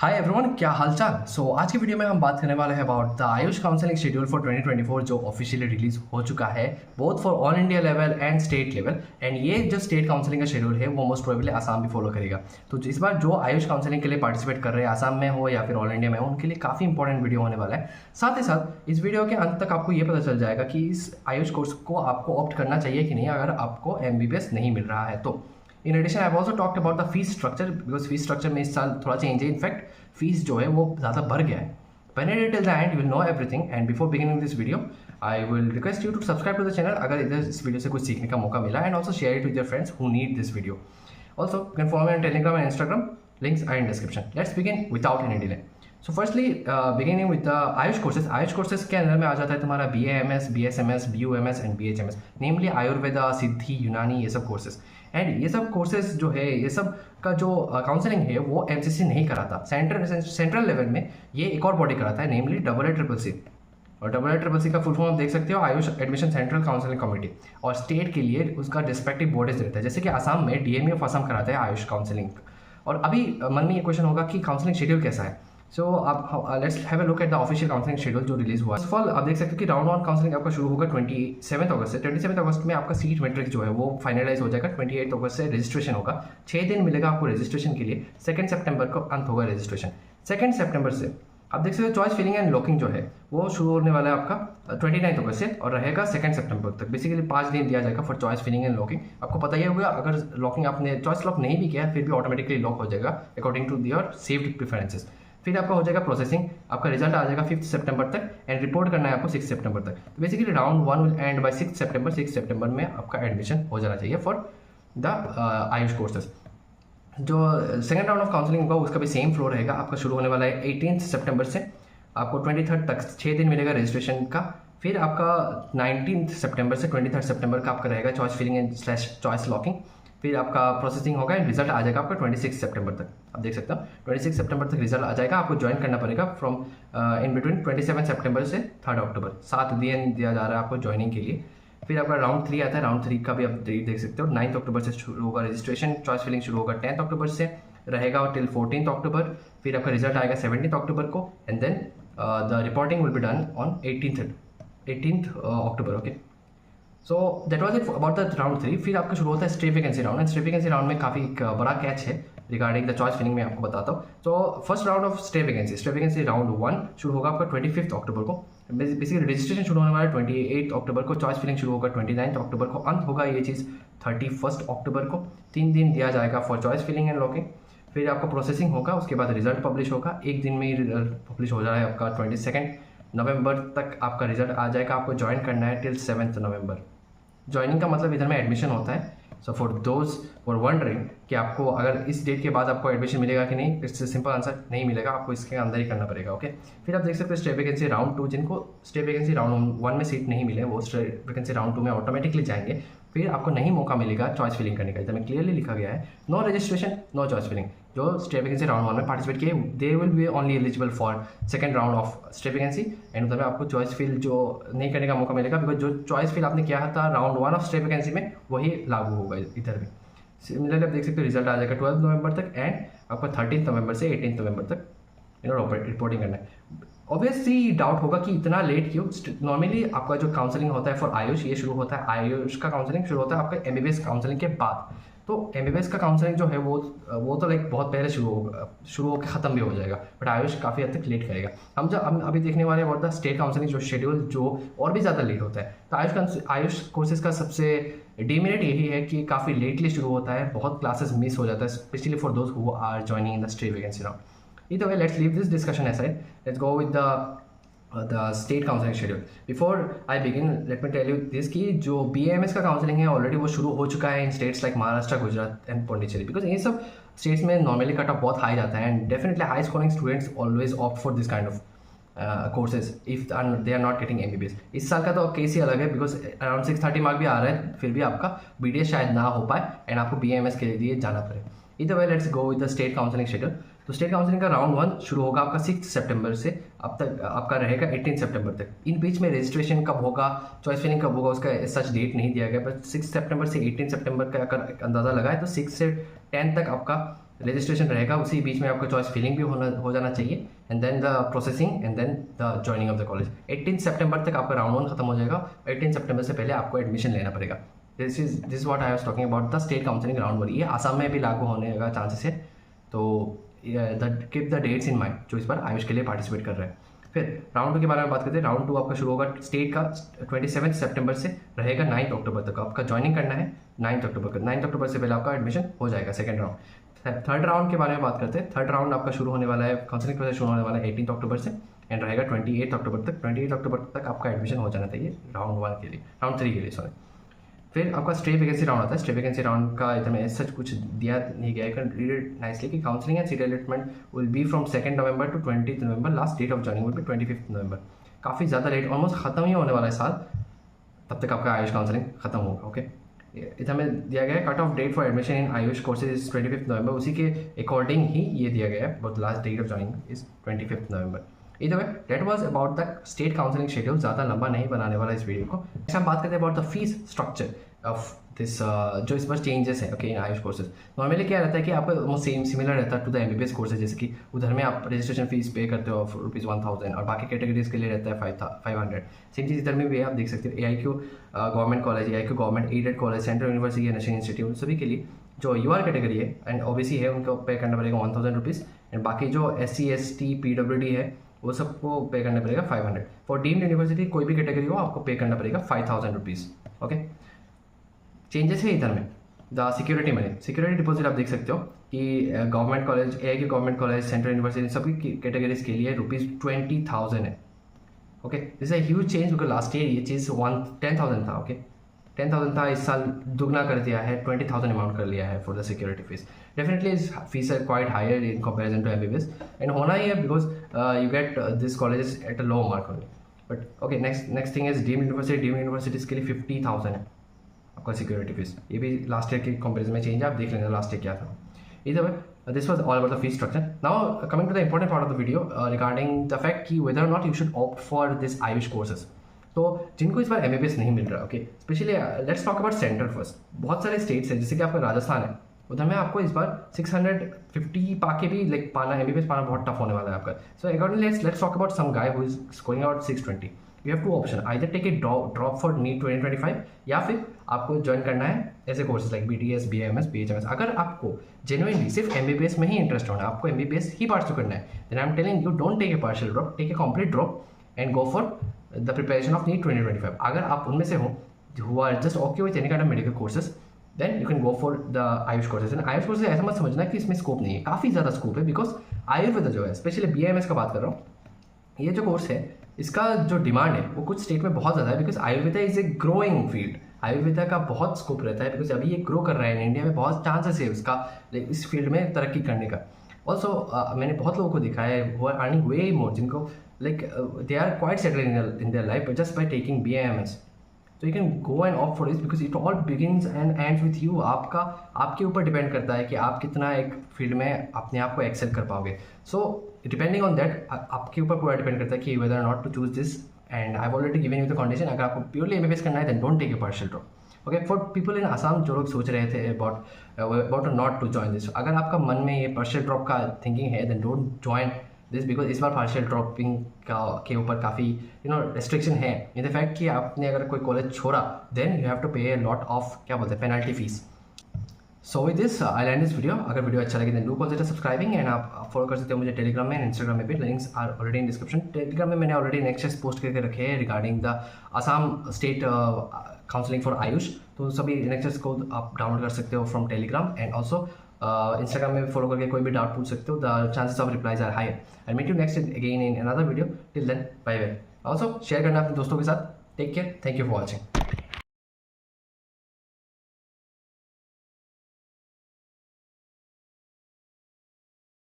Hi everyone, क्या हालचाल। आज की वीडियो में हम बात करने वाले हैं about the Ayush counselling schedule for 2024 जो ऑफिशियली रिलीज हो चुका है both for all India level and state level. And ये जो स्टेट काउंसलिंग का शेड्यूल है वो मोस्ट प्रोबेबली आसाम भी फॉलो करेगा। तो इस बार जो आयुष काउंसलिंग के लिए पार्टिसिपेट कर रहे हैं आसाम में हो या फिर ऑल इंडिया में हो, उनके लिए काफ़ी इंपॉर्टेंट वीडियो होने वाला है। साथ ही साथ इस वीडियो के अंत तक आपको ये पता चल जाएगा कि इस आयुष कोर्स को आपको ऑप्ट करना चाहिए कि नहीं अगर आपको MBBS नहीं मिल रहा है तो। In addition I also talked about the fee structure because fee structure में इस साल थोड़ा चेंज है। इनफैक्ट फीस जो है वो ज़्यादा बढ़ गया है। When I till the end, you will know everything. And before beginning this video, I will request you to subscribe to the channel अगर इधर इस वीडियो से कुछ सीखने का मौका मिला, and also share it with your friends who need this video. Also, you can follow me on Telegram and Instagram. Links are in description. Let's begin without any delay. So firstly, beginning with the Ayush courses. Ayush courses के अंदर में आ जाता है तुम्हारा BAMS, BSMS, BUMS and BHMS. Namely Ayurveda, सिद्धि, यूनानी ये सब courses. And ये सब कोर्सेज जो है ये सब का जो काउंसलिंग है वो MCC नहीं कराता। सेंट्रल लेवल में ये एक और बॉडी कराता है, नेमली AACCC। और AACCC का फुल फॉर्म आप देख सकते हो, Ayush admission central counselling committee. और स्टेट के लिए उसका रिस्पेक्टिव बॉडीज रहता है, जैसे कि आसाम में DME ऑफ आसाम कराता है आयुष काउंसलिंग। और अभी मन में ये क्वेश्चन होगा कि काउंसलिंग शेड्यूल कैसा है। सो आप let's have a look at the official counselling schedule जो रिलीज हुआ। फर्स्ट ऑफ ऑल आप देख सकते हो कि राउंड 1 काउंसलिंग आपका शुरू होगा 27 अगस्त से। 27 अगस्त में आपका सीट मैट्रिक्स जो है वो फाइनलाइज हो जाएगा। 28 अगस्त से रजिस्ट्रेशन होगा। 6 दिन मिलेगा आपको रजिस्ट्रेशन के लिए। 2 सितंबर को अंत होगा रजिस्ट्रेशन। 2 सितंबर से आप देख सकते हो चॉइस फिलिंग एंड लॉकिंग जो है वो शुरू होने वाला है आपका 29 अगस्त से और रहेगा 2 सितंबर तक। बेसिकली 5 दिन दिया जाएगा for choice filling and locking. आपको पता ही होगा अगर लॉकिंग आपने चॉइस लॉक नहीं भी किया फिर भी ऑटोमेटिकली लॉक हो जाएगा according to your saved preferences. फिर आपका हो जाएगा प्रोसेसिंग, आपका रिजल्ट आ जाएगा 5 सितंबर तक एंड रिपोर्ट करना है आपको 6 सितंबर तक। तो basically round 1 will end by 6 सितंबर। 6 सितंबर में आपका एडमिशन हो जाना चाहिए फॉर द आयुष कोर्सेज। जो सेकंड राउंड ऑफ काउंसलिंग होगा उसका भी सेम फ्लो रहेगा। आपका शुरू होने वाला है 18 सितंबर से, आपको 23 तक 6 दिन मिलेगा रजिस्ट्रेशन का। फिर आपका 19 सितंबर से 23 सितंबर का आपका रहेगा choice filling and /choice locking. फिर आपका प्रोसेसिंग होगा एंड रिजल्ट आ जाएगा आपका 26 सितंबर तक। आप देख सकते हो 26 सितंबर तक रिजल्ट आ जाएगा। आपको ज्वाइन करना पड़ेगा फ्रॉम इन बिटवीन 27 सितंबर से 3 अक्टूबर। 7 दिन दिया जा रहा है आपको ज्वाइनिंग के लिए। फिर आपका राउंड 3 आता है। राउंड 3 का भी आप डेट देख सकते हो। 9 अक्टूबर से शुरू होगा रजिस्ट्रेशन। चॉइस फिलिंग शुरू होगा 10 अक्टूबर से, रहेगा टिल 14 अक्टूबर। फिर आपका रिजल्ट आएगा 17 अक्टूबर को and then the reporting will be done on 18 October. Okay, so that was it about the round 3। फिर आपका शुरू होता है stay vacancy round. And stay vacancy round में काफ़ी एक बड़ा कैच है रिगार्डिंग द चॉइस फिलिंग में आपको बताता हूँ। तो first round of stay vacancy round 1 शुरू होगा आपका 25 अक्टूबर को। बेसिकली रजिस्ट्रेशन शुरू होने वाला है 28 अक्टूबर को। चॉइस फिलिंग शुरू होगा 29 अक्टूबर को। अंत होगा ये चीज़ 31 अक्टूबर को। 3 दिन दिया जाएगा for choice filling and locking. फिर आपका प्रोसेसिंग होगा, उसके बाद रिजल्ट पब्लिश होगा। 1 दिन में ही रिजल्ट पब्लिश हो जाएगा आपका 22 नवंबर तक आपका रिजल्ट आ जाएगा। आपको ज्वाइन करना है टिल 7 नवंबर। ज्वाइनिंग का मतलब इधर में एडमिशन होता है। So for those for wondering कि आपको अगर इस डेट के बाद आपको एडमिशन मिलेगा कि नहीं, इट्स सिंपल आंसर नहीं मिलेगा, आपको इसके अंदर ही करना पड़ेगा। ओके, फिर आप देख सकते हो स्टे वैकेंसी राउंड 2। जिनको स्टे वैकेंसी राउंड 1 में सीट नहीं मिले वो स्टे वैकेंसी राउंड 2 में ऑटोमेटिकली जाएंगे। फिर आपको नहीं मौका मिलेगा चॉइस फिलिंग करने का। इधर में क्लियरली लिखा गया है no registration no choice filling. जो स्टे वैकेंसी राउंड 1 में पार्टिसिपेट किए they will be only eligible for second round of stay vacancy. And उधर में आपको चॉइस फिल जो नहीं करने का मौका मिलेगा बिकॉज जो चॉइस फिल आपने किया था राउंड 1 ऑफ स्टे वैकेंसी में वही लागू होगा इधर भी। सिमिलरली आप देख सकते हो रिजल्ट आ जाएगा 12 नवंबर तक एंड आपका 13 नवंबर से 18 नवंबर तक रिपोर्टिंग करना है। ऑब्वियसली डाउट होगा कि इतना लेट क्यों। नॉर्मली आपका जो काउंसलिंग होता है फॉर आयुष ये शुरू होता है, आयुष का काउंसलिंग शुरू होता है आपका MBBS काउंसलिंग के बाद। तो MBBS का काउंसलिंग जो है वो तो लाइक बहुत पहले शुरू होकर ख़त्म भी हो जाएगा, बट आयुष काफ़ी हद तक लेट करेगा। हम जब अभी देखने वाले हैं द स्टेट काउंसलिंग जो शेड्यूल जो और भी ज़्यादा लेट होता है। तो आयुष कोर्सेज का सबसे डिमेरिट यही है कि काफ़ी लेटली शुरू होता है, बहुत क्लासेस मिस हो जाता है specially for those who are joining in the state vacancy round. Either way, let's leave this discussion aside. Let's go with the state counseling schedule. Before I begin, let me tell you this कि जो BAMS का counselling है already वो शुरू हो चुका है in states like Maharashtra, Gujarat and Pondicherry. Because ये सब स्टेट्स में नॉर्मली कट ऑफ बहुत हाई जाता है and definitely high scoring students always opt for this kind of courses if they are not getting MBBS। इस साल का तो केस ही अलग है बिकॉज अराउंड 630 मार्क भी आ रहा है, फिर भी आपका BDS शायद ना हो पाए एंड आपको BAMS के लिए जाना पड़े। Either way, let's go with the state counseling schedule. तो स्टेट काउंसलिंग का राउंड 1 शुरू होगा आपका 6 सितंबर से, अब तक आपका रहेगा 18 सितंबर तक। इन बीच में रजिस्ट्रेशन कब होगा, चॉइस फिलिंग कब होगा उसका सच डेट नहीं दिया गया, बट 6 सितंबर से 18 सितंबर का अगर अंदाज़ा लगाए तो 6 से 10 तक आपका रजिस्ट्रेशन रहेगा, उसी बीच में आपका चॉइस फिलिंग भी हो जाना चाहिए, and then the processing and then the joining of the college. 18 सितंबर तक आपका राउंड 1 खत्म हो जाएगा। 18 सितंबर से पहले आपको एडमिशन लेना पड़ेगा। This what I was talking about the state counselling round 1। ये आसाम में भी लागू होने का चांसेस है, तो keep the dates in mind जो इस बार आयुष के लिए पार्टिसिपेट कर रहे हैं। फिर राउंड 2 के बारे में बात करते हैं। राउंड 2 आपका शुरू होगा स्टेट का 27 सितंबर से, रहेगा 9 अक्टूबर तक। आपका ज्वाइनिंग करना है 9 अक्टूबर का। 9 अक्टूबर से पहले आपका एडमिशन हो जाएगा। सेकंड राउंड, थर्ड राउंड के बारे में बात करते हैं। थर्ड राउंड आपका शुरू होने वाला है, काउंसलिंग प्रोसेस शुरू होने वाला है 18 अक्टूबर से एंड रहेगा 28 अक्टूबर तक। 28 अक्टूबर तक आपका एडमिशन हो जाना चाहिए राउंड 1 के लिए, राउंड 3 के लिए सॉरी। फिर आपका स्टे वैकेंसी राउंड आता है। स्टे वैकेंसी राउंड का इधर में सच कुछ दिया नहीं गया है, रीड इट नाइसली कि counselling and seat allotment will be from 2 November to 20 November. Last date of joining will be 25 November. काफ़ी ज़्यादा लेट, ऑलमोस्ट खत्म ही होने वाला है साल, तब तक आपका आयुष काउंसलिंग खत्म होगा। ओके, इधर में दिया गया है cut off date for admission in AYUSH courses is 25 November. उसी के अकॉर्डिंग ही ये दिया गया है, but last date of joining is 25 November. इधर में date was about the state counselling schedule. ज़्यादा लंबा नहीं बनाने वाला इस वीडियो को। नेक्स्ट हम बात करते हैं about the fee structure of this जो इस पर चेंजेस है। ओके, इन आयुष कोर्सेज नॉर्मली क्या रहता है कि आपका सेम सिमिलर रहता है टू द एमबीबीएस कोर्सेज, जैसे कि उधर में आप रजिस्ट्रेशन फीस पे करते हो ₹1000 और बाकी कैटेगरीज के लिए रहता है 500। सेम चीज़ इधर में भी आप देख सकते हो। AIQ government college, AIQ government aided college, central university या नेशनल इंस्टीट्यूट, सभी के लिए जो UR कैटेगरी है एंड OBC है उनको पे करना पड़ेगा ₹1000 एंड बाकी जो SC ST PWD है वो सबको पे करना पड़ेगा 500। फॉर डीम्ड यूनिवर्सिटी कोई भी कैटेगरी हो आपको पे करना पड़ेगा ₹5000। ओके, चेंजेस है इधर में the security money, security deposit आप देख सकते हो कि government college, AIQ government college, central university सभी कैटेगरीज के लिए ₹20,000 है। Okay, this is a huge change because last year ये चीज़ 10,000 था। ओके, 10,000 था, इस साल दुगना कर दिया है, 20,000 अमाउंट कर लिया है for the security fees. Definitely fees are quite higher in comparison to MBBS and होना ही है because you get this college at a low mark only. But okay, next thing is deemed university. Deemed universities के लिए 50,000 है आपका security fees. ये भी last year के कंपेरिजन में चेंज है, आप देख लेना लास्ट ईयर क्या था। इधर way this was all about the fee structure. Now coming to the important part of the video regarding the fact कि whether or not you should opt for this AYUSH courses. तो जिनको इस बार MBBS नहीं मिल रहा, okay, specially let's talk about centre first. बहुत सारे स्टेट्स हैं जैसे कि आपका राजस्थान है, उधर में आपको इस बार 650 पाके भी लाइक पाना, MBBS पाना बहुत टफ होने वाला है आपका। So accordingly let's talk about some guy who is scoring out 620। You have two option, either take a drop for NEET 2025 या फिर आपको ज्वाइन करना है ऐसे courses like BDS, BAMS, BHMS। अगर आपको जेन्युइनली सिर्फ MBBS में ही इंटरेस्ट होना है, आपको MBBS ही पार्टिसिपेट करना है, then I am telling you don't take a partial drop, take a complete drop and go for the preparation of NEET 2025। अगर आप उनमें से हो who are just okay with any kind of medical courses, then you can go for the Ayush courses. And Ayush courses ऐसा मत समझना कि इसमें स्कोप नहीं है, काफ़ी ज़्यादा स्कोप है बिकॉज आयुर्वेद जो है, स्पेशली BAMS का बात कर रहा हूँ, ये जो कोर्स है इसका जो डिमांड है वो कुछ स्टेट में बहुत ज़्यादा है because Ayurveda is a growing field. Ayurveda का बहुत स्कोप रहता है बिकॉज अभी ये ग्रो कर रहा है, इंडिया में बहुत चांसेस है उसका इस फील्ड में तरक्की करने का। ऑल्सो मैंने बहुत लोगों को देखा है वो आर अर्निंग वे मोर, जिनको like they are quite settled in their life just by taking BAMS। तो you can go and opt for this because it all begins and ends with you. आपके ऊपर depend करता है कि आप कितना एक फील्ड में अपने आप को एक्सेल कर पाओगे। सो डिपेंडिंग ऑन दैट आपके ऊपर पूरा डिपेंड करता है कि whether not to choose this. And I already given you the condition, अगर आपको प्योरली MBBS करना है then don't take a partial drop. Okay, for people in Assam जो लोग सोच रहे थे about not to join this, अगर आपका मन में ये पार्शियल ड्रॉप का थिंकिंग है then don't join this because इस बार पार्शियल ड्रॉपिंग के ऊपर काफ़ी रेस्ट्रिक्शन है इन द फैक्ट कि आपने अगर कोई कॉलेज छोड़ा देन यू हैव टू पे ए लॉट ऑफ क्या बोलते हैं penalty fees. So with this I land this video. अगर वीडियो अच्छा लगे then do consider subscribing and आप फॉलो कर सकते हो मुझे टेलीग्राम में एंड इंस्टाग्राम में भी, links are already in description. Telegram में मैंने ऑलरेडी नेक्स्ट पोस्ट करके रखे हैं regarding the Assam state counselling for AYUSH, तो सभी लेक्चर्स को आप डाउनलोड कर सकते हो from Telegram and also Instagram में फॉलो करके कोई भी डाउट पूछ सकते हो। The chances of replies are higher. I meet you next again in another video. Till then bye bye. Also share करना अपने दोस्तों के साथ। Take care, thank you for watching.